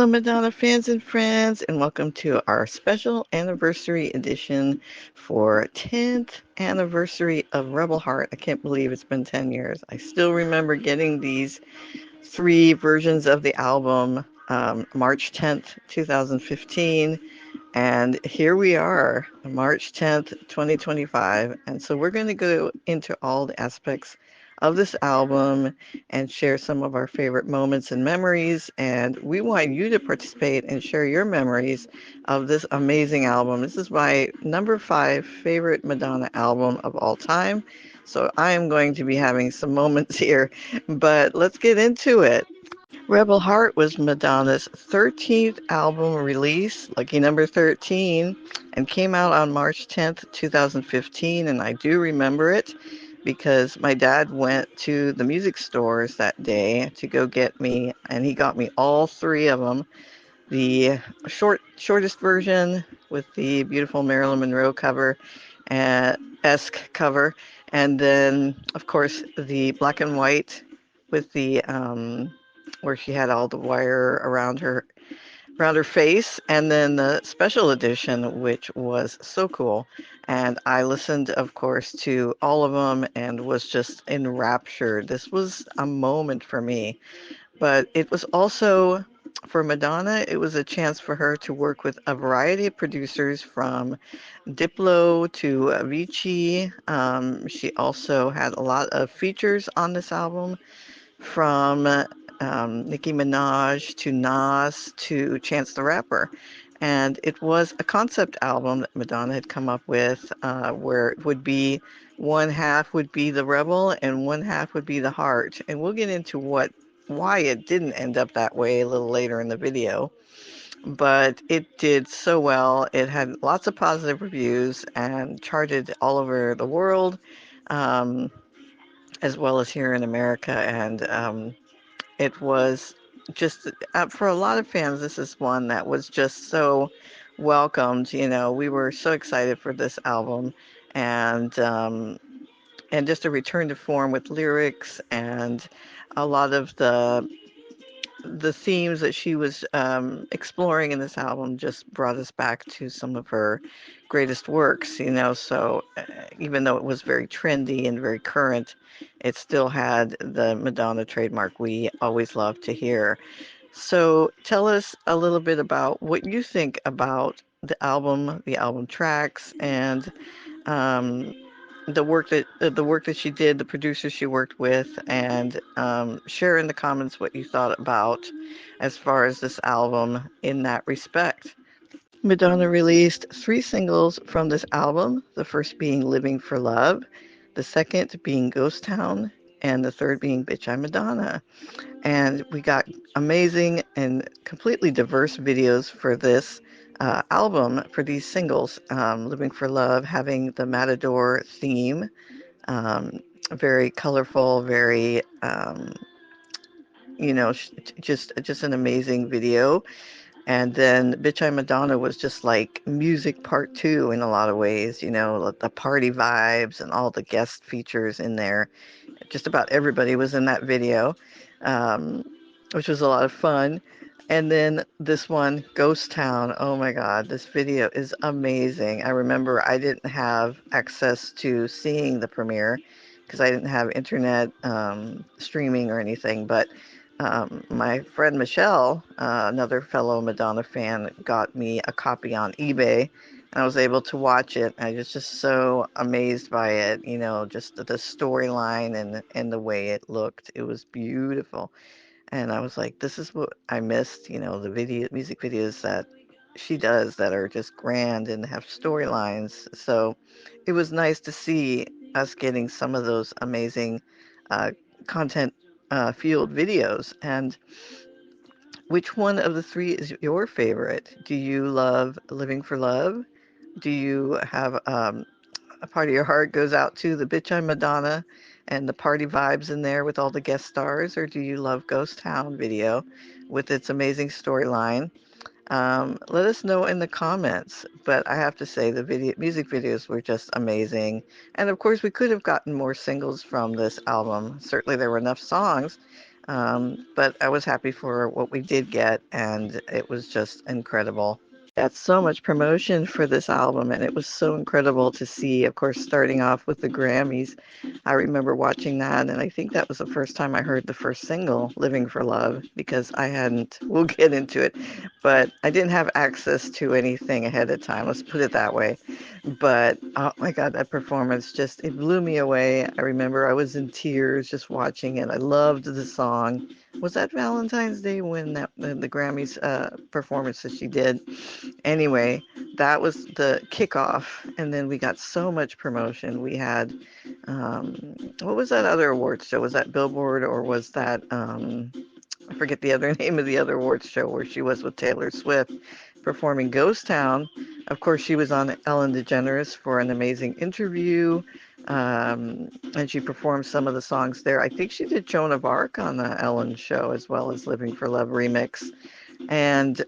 Hello, Madonna fans and friends, and welcome to our special anniversary edition for 10th anniversary of Rebel Heart. I can't believe it's been 10 years. I still remember getting these three versions of the album March 10th, 2015. And here we are, March 10th, 2025. And so we're going to go into all the aspects of this album and share some of our favorite moments and memories. And we want you to participate and share your memories of this amazing album. This is my number 5 favorite Madonna album of all time. So I am going to be having some moments here, but let's get into it. Rebel Heart was Madonna's 13th album release, lucky number 13, and came out on March 10th, 2015. And I do remember it because my dad went to the music stores that day to go get me, and he got me all three of them. The shortest version with the beautiful Marilyn Monroe cover, esque cover, and then, of course, the black and white with the where she had all the wire around her face, and then the special edition, which was so cool. And I listened, of course, to all of them and was just enraptured. This was a moment for me, but it was also for Madonna, it was a chance for her to work with a variety of producers from Diplo to Avicii. She also had a lot of features on this album from Nicki Minaj to Nas to Chance the Rapper. And it was a concept album that Madonna had come up with where it would be one half would be the rebel and one half would be the heart. And we'll get into why it didn't end up that way a little later in the video. But it did so well. It had lots of positive reviews and charted all over the world, um, as well as here in America. And it was just for a lot of fans, this is one that was just so welcomed. You know, we were so excited for this album, and and just a return to form with lyrics and a lot of the themes that she was exploring in this album just brought us back to some of her greatest works, you know. So even though it was very trendy and very current, it still had the Madonna trademark we always love to hear. So tell us a little bit about what you think about the album tracks, and um, the work that she did, the producers she worked with, and share in the comments what you thought about as far as this album in that respect. Madonna released three singles from this album, the first being Living for Love, the second being Ghost Town, and the third being Bitch I'm Madonna. And we got amazing and completely diverse videos for this album, for these singles. Living for Love having the Matador theme, um, very colorful, very you know, just an amazing video. And then Bitch I'm Madonna was just like music part two in a lot of ways, you know, the party vibes and all the guest features in there. Just about everybody was in that video, um, which was a lot of fun. And then this one, Ghost Town. Oh my God, this video is amazing. I remember I didn't have access to seeing the premiere because I didn't have internet streaming or anything, but my friend Michelle, another fellow Madonna fan, got me a copy on eBay, and I was able to watch it. I was just so amazed by it, you know, just the storyline and the way it looked. It was beautiful, and I was like, this is what I missed, you know, the music videos that she does that are just grand and have storylines. So it was nice to see us getting some of those amazing uh, content fueled videos. And which one of the three is your favorite? Do you love Living for Love? Do you have a part of your heart goes out to the Bitch I'm Madonna and the party vibes in there with all the guest stars? Or do you love Ghost Town video with its amazing storyline? Let us know in the comments. But I have to say the music videos were just amazing. And of course, we could have gotten more singles from this album. Certainly, there were enough songs. But I was happy for what we did get, and it was just incredible. Got so much promotion for this album, and it was so incredible to see, of course, starting off with the Grammys. I remember watching that, and I think that was the first time I heard the first single, Living for Love, because I hadn't, we'll get into it, but I didn't have access to anything ahead of time, let's put it that way. But oh my God, that performance just, it blew me away. I remember I was in tears just watching it. I loved the song. Was that Valentine's Day when the Grammys performance that she did? Anyway, that was the kickoff, and then we got so much promotion. We had, what was that other awards show? Was that Billboard or was that, I forget the other name of the other awards show where she was with Taylor Swift performing Ghost Town. Of course, she was on Ellen DeGeneres for an amazing interview, and she performed some of the songs there. I think she did Joan of Arc on the Ellen show as well as Living for Love remix. And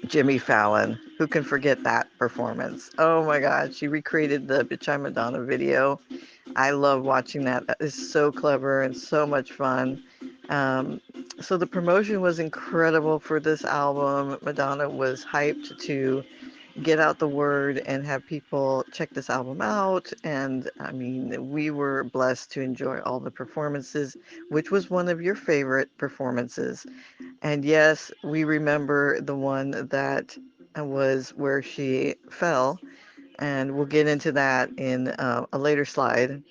Jimmy Fallon. Who can forget that performance? Oh my God, she recreated the Bitch I'm Madonna video. I love watching that. That is so clever and so much fun. Um, so the promotion was incredible for this album. Madonna was hyped to get out the word and have people check this album out. And I mean, we were blessed to enjoy all the performances, which was one of your favorite performances. And yes, we remember the one that was where she fell, and we'll get into that in a later slide.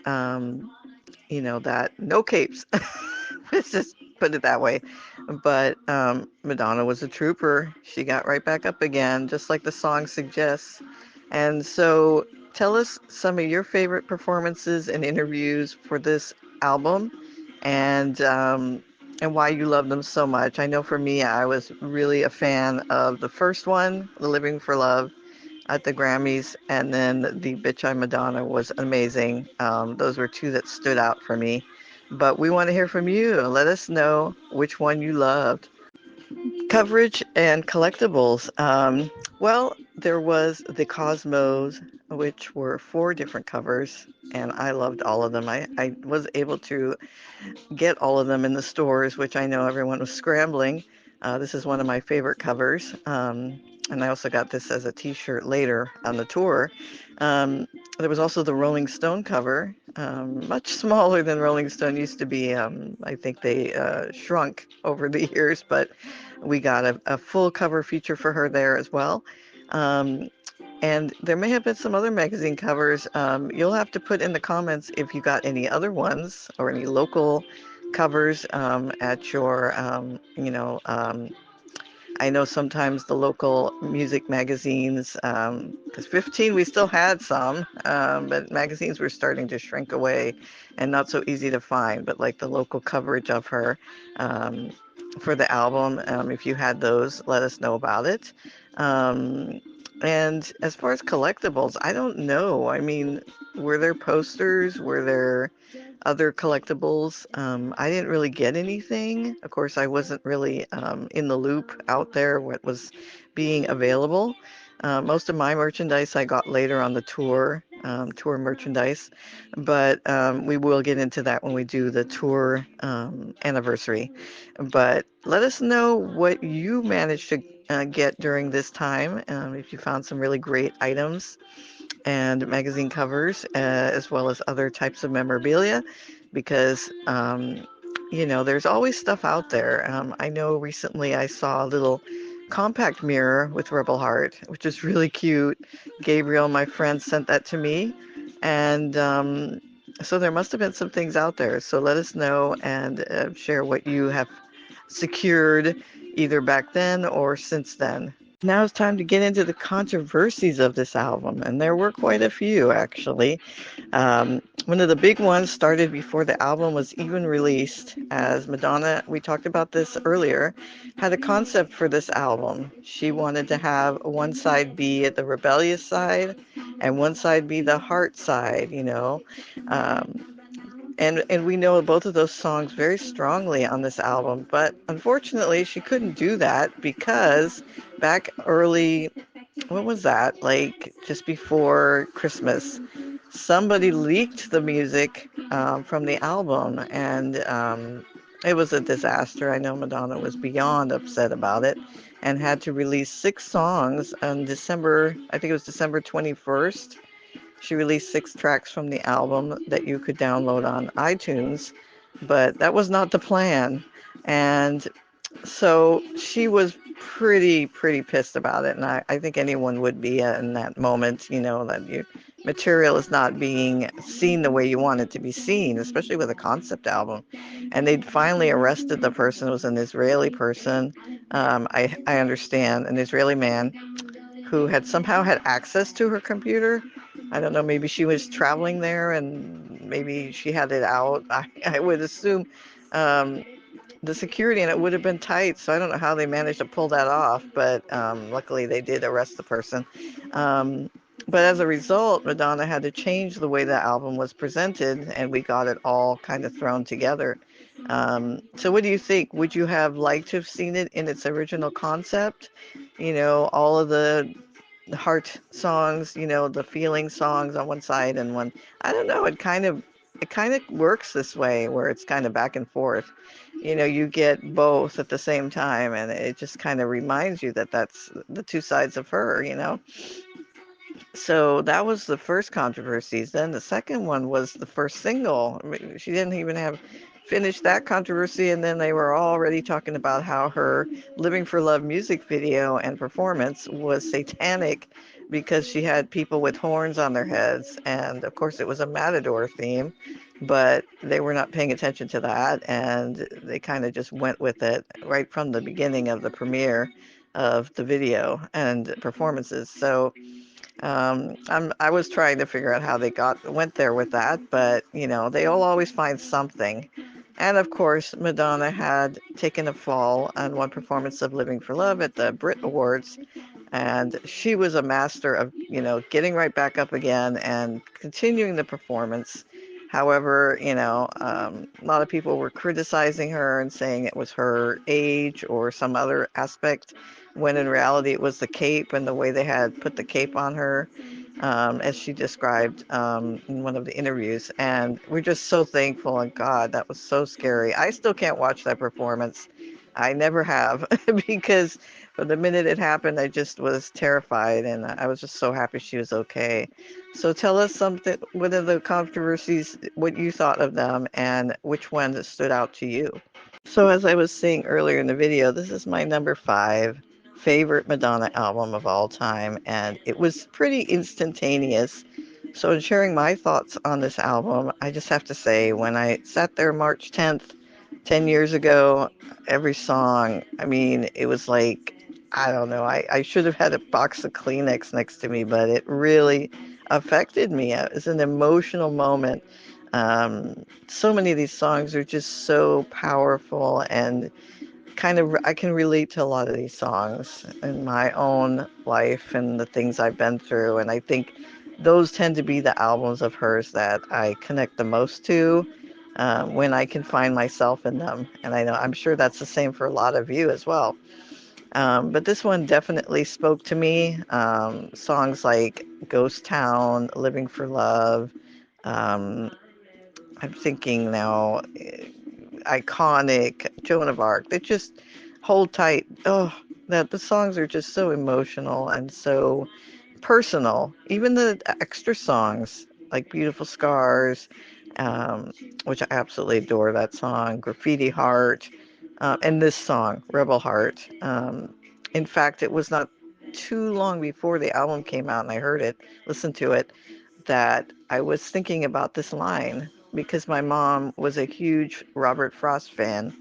Um, that no capes. Let's just put it that way. But Madonna was a trooper. She got right back up again, just like the song suggests. And so tell us some of your favorite performances and interviews for this album, and why you love them so much. I know for me, I was really a fan of the first one, The Living for Love, at the Grammys, and then the Bitch I'm Madonna was amazing. Those were two that stood out for me. But we want to hear from you. Let us know which one you loved. Coverage and collectibles. Well, there was the Cosmos, which were four different covers, and I loved all of them. I was able to get all of them in the stores, which I know everyone was scrambling. This is one of my favorite covers. And I also got this as a t-shirt later on the tour. Um, there was also the Rolling Stone cover, much smaller than Rolling Stone used to be. I think they shrunk over the years, but we got a full cover feature for her there as well. Um, and there may have been some other magazine covers. You'll have to put in the comments if you got any other ones or any local covers at your, I know sometimes the local music magazines, because 15 we still had some, but magazines were starting to shrink away and not so easy to find. But like the local coverage of her um, for the album, if you had those, let us know about it. Um, and as far as collectibles, I don't know. I mean, were there posters? Were there other collectibles? I didn't really get anything. Of course, I wasn't really in the loop out there what was being available. Most of my merchandise I got later on the tour, tour merchandise, but we will get into that when we do the tour anniversary. But let us know what you managed to get during this time, if you found some really great items and magazine covers, as well as other types of memorabilia, because there's always stuff out there. I know recently I saw a little compact mirror with Rebel Heart, which is really cute. Gabriel, my friend, sent that to me, and so there must have been some things out there. So let us know and share what you have secured either back then or since then. Now it's time to get into the controversies of this album, and there were quite a few actually. One of the big ones started before the album was even released, as Madonna, we talked about this earlier, had a concept for this album. She wanted to have one side be the rebellious side and one side be the heart side, Um, and we know both of those songs very strongly on this album, but unfortunately she couldn't do that because back early, what was that, like just before Christmas, somebody leaked the music from the album, and it was a disaster. I know Madonna was beyond upset about it and had to release 6 songs on December, I think it was December 21st. She released 6 tracks from the album that you could download on iTunes, but that was not the plan. And so she was pretty pissed about it, and I think anyone would be in that moment, that your material is not being seen the way you want it to be seen, especially with a concept album. And they'd finally arrested the person. It was an Israeli person, I understand, an Israeli man who had somehow had access to her computer. I don't know, maybe she was traveling there and maybe she had it out. I would assume um, the security and it would have been tight. So I don't know how they managed to pull that off, but luckily they did arrest the person. Um, but as a result, Madonna had to change the way the album was presented, and we got it all kind of thrown together. So what do you think? Would you have liked to have seen it in its original concept? All of the heart songs, the feeling songs on one side and one. I don't know. It kind of works this way where it's kind of back and forth. You get both at the same time, and it just kind of reminds you that that's the two sides of her. So that was the first controversies. Then the second one was the first single. I mean, she didn't even have finished that controversy, and then they were already talking about how her Living for Love music video and performance was satanic because she had people with horns on their heads. And of course, it was a Matador theme, but they were not paying attention to that, and they kind of just went with it right from the beginning of the premiere of the video and performances. So I was trying to figure out how they went there with that, but they'll always find something. And of course, Madonna had taken a fall on one performance of Living for Love at the Brit Awards, and she was a master of, getting right back up again and continuing the performance. However, a lot of people were criticizing her and saying it was her age or some other aspect, when in reality it was the cape and the way they had put the cape on her, as she described in one of the interviews. And we're just so thankful, and God, that was so scary. I still can't watch that performance. I never have because from the minute it happened, I just was terrified, and I was just so happy she was okay. So tell us something, what are the controversies, what you thought of them, and which one that stood out to you? So as I was saying earlier in the video, this is my number 5 favorite Madonna album of all time, and it was pretty instantaneous. So in sharing my thoughts on this album, I just have to say, when I sat there March 10th, 10 years ago, every song, I mean, it was like, I don't know, I should have had a box of Kleenex next to me, but it really affected me. It was an emotional moment. So many of these songs are just so powerful, and kind of I can relate to a lot of these songs in my own life and the things I've been through, and I think those tend to be the albums of hers that I connect the most to, when I can find myself in them. And I'm sure that's the same for a lot of you as well. But this one definitely spoke to me. Songs like Ghost Town, Living for Love. um, I'm thinking now, iconic, Joan of Arc. They just hold tight. Oh, that the songs are just so emotional and so personal. Even the extra songs like Beautiful Scars, um, which I absolutely adore that song, Graffiti Heart, and this song, Rebel Heart. In fact, it was not too long before the album came out and I heard it, listened to it, that I was thinking about this line because my mom was a huge Robert Frost fan.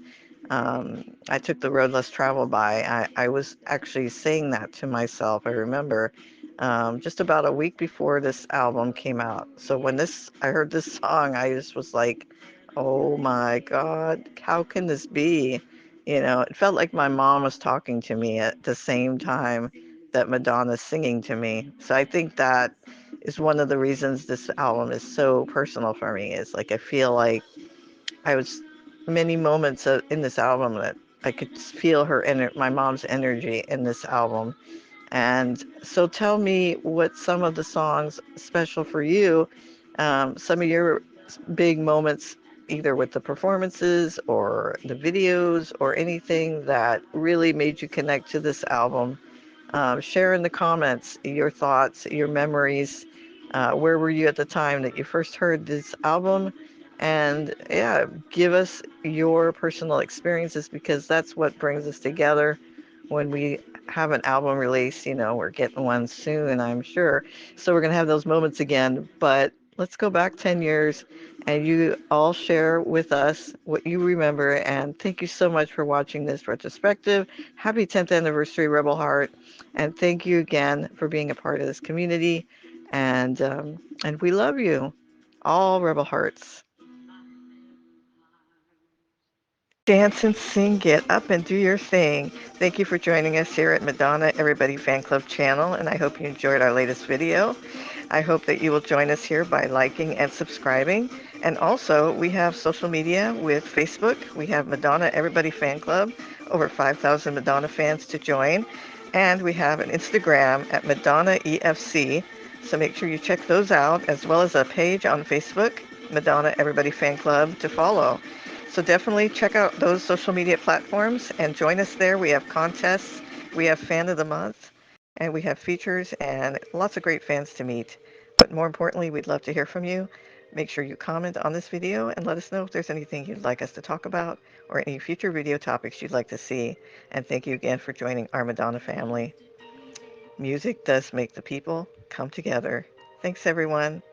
I took the road less traveled by. I was actually saying that to myself. I remember just about a week before this album came out. So when I heard this song, I just was like, "Oh my God, how can this be?" It felt like my mom was talking to me at the same time that Madonna's singing to me. So I think that is one of the reasons this album is so personal for me. Is like I feel like I was many moments in this album that I could feel my mom's energy in this album. And so tell me what some of the songs special for you, some of your big moments, either with the performances or the videos or anything that really made you connect to this album. Share in the comments your thoughts, your memories. Where were you at the time that you first heard this album? And yeah, give us your personal experiences, because that's what brings us together when we have an album release. We're getting one soon, I'm sure. So we're going to have those moments again. But let's go back 10 years and you all share with us what you remember. And thank you so much for watching this retrospective. Happy 10th anniversary, Rebel Heart. And thank you again for being a part of this community. And we love you, all Rebel Hearts. Dance and sing, get up and do your thing. Thank you for joining us here at Madonna Everybody Fan Club channel, and I hope you enjoyed our latest video. I hope that you will join us here by liking and subscribing. And also, we have social media with Facebook. We have Madonna Everybody Fan Club, over 5,000 Madonna fans to join. And we have an Instagram at Madonna EFC. So make sure you check those out, as well as a page on Facebook, Madonna Everybody Fan Club, to follow. So definitely check out those social media platforms and join us there. We have contests, we have Fan of the Month, and we have features and lots of great fans to meet. But more importantly, we'd love to hear from you. Make sure you comment on this video and let us know if there's anything you'd like us to talk about or any future video topics you'd like to see. And thank you again for joining our Madonna family. Music does make the people come together. Thanks, everyone.